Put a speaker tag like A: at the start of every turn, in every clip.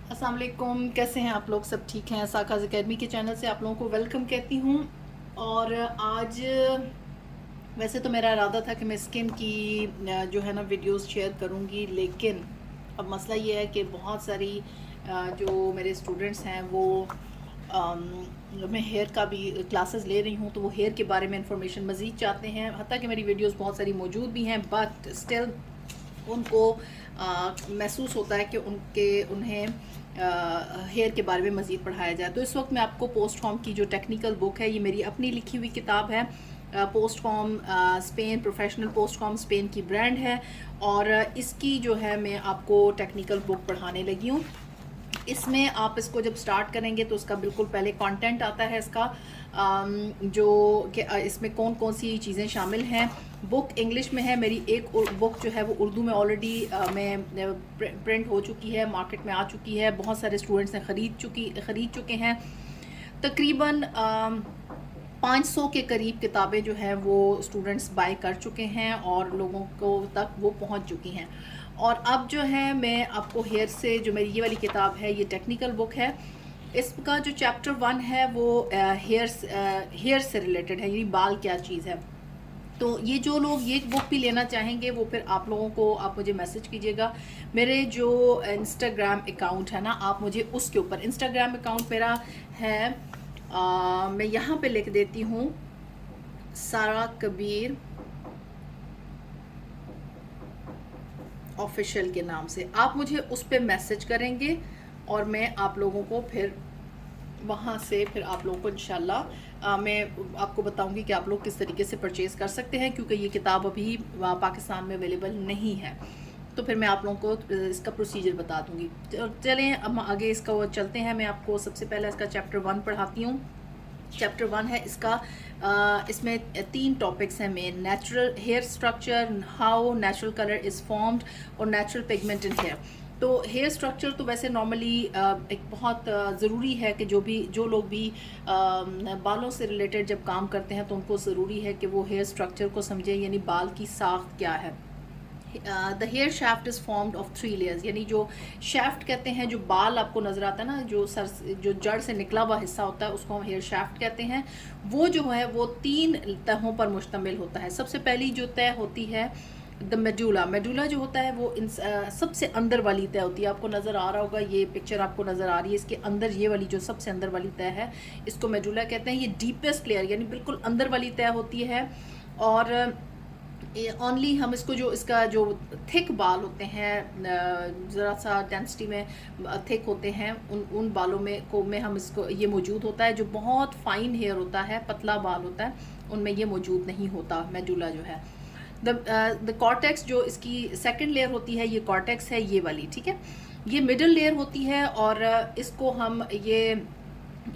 A: अस्सलाम वालेकुम, कैसे हैं आप लोग? सब ठीक हैं? साकाज़ एकेडमी के चैनल से आप लोगों को वेलकम कहती हूँ। और आज वैसे तो मेरा इरादा था कि मैं स्किन की जो है ना वीडियोस शेयर करूँगी, लेकिन अब मसला ये है कि बहुत सारी जो मेरे स्टूडेंट्स हैं वो मैं हेयर का भी क्लासेस ले रही हूँ, तो वो हेयर के बारे में इंफॉर्मेशन मज़ीद चाहते हैं। हत्ता कि मेरी वीडियोस बहुत सारी मौजूद भी हैं, बट स्टिल उनको महसूस होता है कि उन्हें हेयर के बारे में मज़ीद पढ़ाया जाए। तो इस वक्त मैं आपको पोस्ट फॉर्म की जो टेक्निकल बुक है, ये मेरी अपनी लिखी हुई किताब है। Post form Spain, professional post form Spain की ब्रांड है, और इसकी जो है मैं आपको टेक्निकल बुक पढ़ाने लगी हूँ। इसमें आप इसको जब स्टार्ट करेंगे तो उसका बिल्कुल पहले कंटेंट आता है इसका, जो कि इसमें कौन कौन सी चीज़ें शामिल हैं। बुक इंग्लिश में है, मेरी एक बुक जो है वो उर्दू में ऑलरेडी मैं प्रिंट हो चुकी है, मार्केट में आ चुकी है, बहुत सारे स्टूडेंट्स ने ख़रीद चुके हैं। तकरीबन 500 के करीब किताबें जो है वो स्टूडेंट्स बाय कर चुके हैं और लोगों को तक वो पहुंच चुकी हैं। और अब जो है मैं आपको हेयर से, जो मेरी ये वाली किताब है, ये टेक्निकल बुक है। इसका जो चैप्टर 1 है वो हेयर से रिलेटेड है, यानी बाल क्या चीज़ है। तो ये जो लोग ये बुक भी लेना चाहेंगे वो फिर आप लोगों को, आप मुझे मैसेज कीजिएगा। मेरे जो इंस्टाग्राम अकाउंट है ना, आप मुझे उसके ऊपर, इंस्टाग्राम अकाउंट मेरा है, मैं यहाँ पे लिख देती हूँ, सारा कबीर ऑफिशियल के नाम से। आप मुझे उस पर मैसेज करेंगे और मैं आप लोगों को फिर वहाँ से फिर आप लोगों को इंशाल्लाह मैं आपको बताऊंगी कि आप लोग किस तरीके से परचेज़ कर सकते हैं, क्योंकि ये किताब अभी पाकिस्तान में अवेलेबल नहीं है। तो फिर मैं आप लोगों को इसका प्रोसीजर बता दूंगी। चलें अब आगे इसका वो चलते हैं। मैं आपको सबसे पहले इसका चैप्टर 1 पढ़ाती हूँ। चैप्टर 1 है इसका, इसमें 3 टॉपिक्स हैं main: natural hair structure, how natural colour is formed, और नेचुरल पिगमेंट इन हेयर। तो हेयर स्ट्रक्चर तो वैसे नॉर्मली एक बहुत ज़रूरी है कि जो लोग भी बालों से रिलेटेड जब काम करते हैं तो उनको ज़रूरी है कि वो हेयर स्ट्रक्चर को समझें, यानी बाल की साख्त क्या है। The hair shaft is formed of 3 layers, यानी जो शाफ्ट कहते हैं, जो बाल आपको नज़र आता है ना, जो जो जड़ से निकला हुआ हिस्सा होता है, उसको हम हेयर शाफ्ट कहते हैं। वो जो है वो 3 तहों पर मुश्तमिल होता है। सबसे पहली जो तह होती है द मेडुला। मेडुला जो होता है वो सबसे अंदर वाली तह होती है। आपको नज़र आ रहा होगा, ये पिक्चर आपको नज़र आ रही है, इसके अंदर ये वाली जो सबसे अंदर वाली तह है, इसको मेडुला कहते हैं। ये डीपेस्ट लेयर, यानी बिल्कुल अंदर वाली तह होती है। और ओनली हम इसको, जो इसका जो थिक बाल होते हैं, ज़रा सा डेंसिटी में थिक होते हैं, उन बालों में हम इसको, ये मौजूद होता है। जो बहुत फाइन हेयर होता है, पतला बाल होता है, उनमें ये मौजूद नहीं होता मेडुला जो है। द कॉर्टेक्स, जो इसकी सेकंड लेयर होती है, ये कॉर्टेक्स है, ये वाली, ठीक है। ये मिडल लेयर होती है, और इसको हम, ये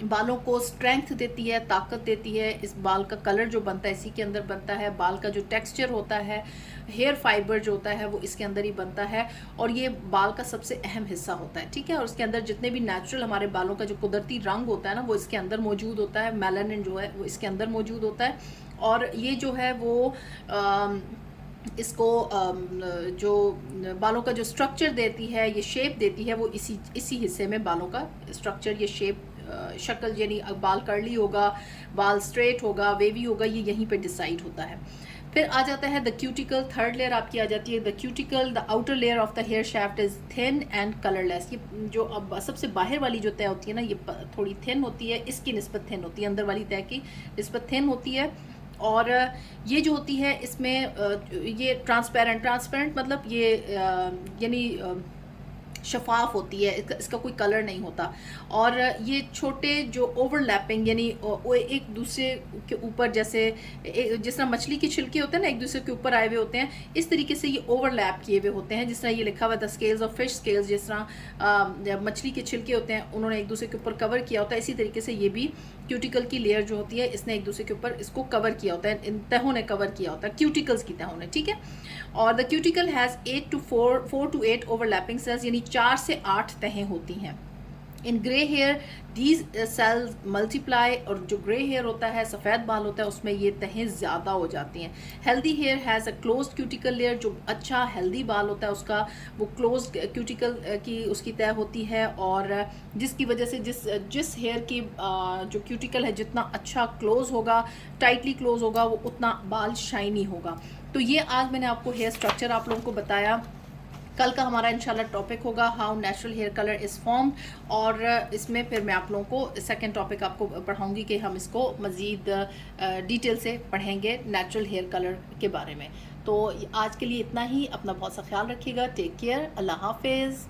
A: बालों को स्ट्रेंथ देती है, ताकत देती है। इस बाल का कलर जो बनता है इसी के अंदर बनता है। बाल का जो टेक्सचर होता है, हेयर फाइबर जो होता है, वो इसके अंदर ही बनता है, और ये बाल का सबसे अहम हिस्सा होता है, ठीक है। और उसके अंदर जितने भी नेचुरल हमारे बालों का जो कुदरती रंग होता है ना, वो इसके अंदर मौजूद होता है। मेलानिन जो है वो इसके अंदर मौजूद होता है। और ये जो है वो इसको जो बालों का जो स्ट्रक्चर देती है, ये शेप देती है, वो इसी हिस्से में बालों का स्ट्रक्चर, ये शेप, शक्ल, यानी बाल कर्ली होगा, बाल स्ट्रेट होगा, वेवी होगा, ये यहीं पे डिसाइड होता है। फिर आ जाता है द क्यूटिकल, थर्ड लेयर आपकी आ जाती है the cuticle. The outer layer of the hair shaft is thin and colourless. ये जो अब सबसे बाहर वाली जो तह होती है ना, ये थोड़ी थिन होती है, इसकी निस्बत थिन होती है, अंदर वाली तह की निस्बत थिन होती है। और ये जो होती है इसमें ये ट्रांसपेरेंट मतलब ये यानी शफाफ होती है, इसका कोई कलर नहीं होता। और ये छोटे जो ओवरलैपिंग, यानी वो एक दूसरे के ऊपर, जैसे जिस तरह मछली के छिलके होते हैं ना, एक दूसरे के ऊपर आए हुए होते हैं, इस तरीके से ये ओवरलैप किए हुए होते हैं। जिस तरह ये लिखा हुआ था स्केल्स ऑफ फिश स्केल्स, जिस तरह मछली के छिलके होते हैं, उन्होंने एक दूसरे के ऊपर कवर किया होता है, इसी तरीके से ये भी क्यूटिकल की लेयर जो होती है, इसने एक दूसरे के ऊपर इसको कवर किया होता है, इन तहों ने कवर किया होता है, क्यूटिकल्स की तहों ने, ठीक है। और the cuticle has 4 to 8 overlapping cells, यानी 4 से 8 तहें होती हैं। In grey hair these cells multiply, और जो ग्रे हेयर होता है, सफ़ेद बाल होता है, उसमें ये तहें ज़्यादा हो जाती हैं। Healthy hair has a closed cuticle layer, जो अच्छा हेल्दी बाल होता है उसका वो क्लोज्ड क्यूटिकल की उसकी तय होती है, और जिसकी वजह से जिस हेयर की जो क्यूटिकल है जितना अच्छा क्लोज होगा, टाइटली क्लोज होगा, वो उतना बाल शाइनी होगा। तो ये आज मैंने आपको हेयर स्ट्रक्चर आप लोगों को बताया। कल का हमारा इंशाल्लाह टॉपिक होगा how natural hair colour is formed, और इसमें फिर मैं आप लोगों को सेकंड टॉपिक आपको पढ़ाऊंगी कि हम इसको मज़ीद डिटेल से पढ़ेंगे नेचुरल हेयर कलर के बारे में। तो आज के लिए इतना ही। अपना बहुत सा ख्याल रखिएगा। Take care. अल्लाह हाफिज़।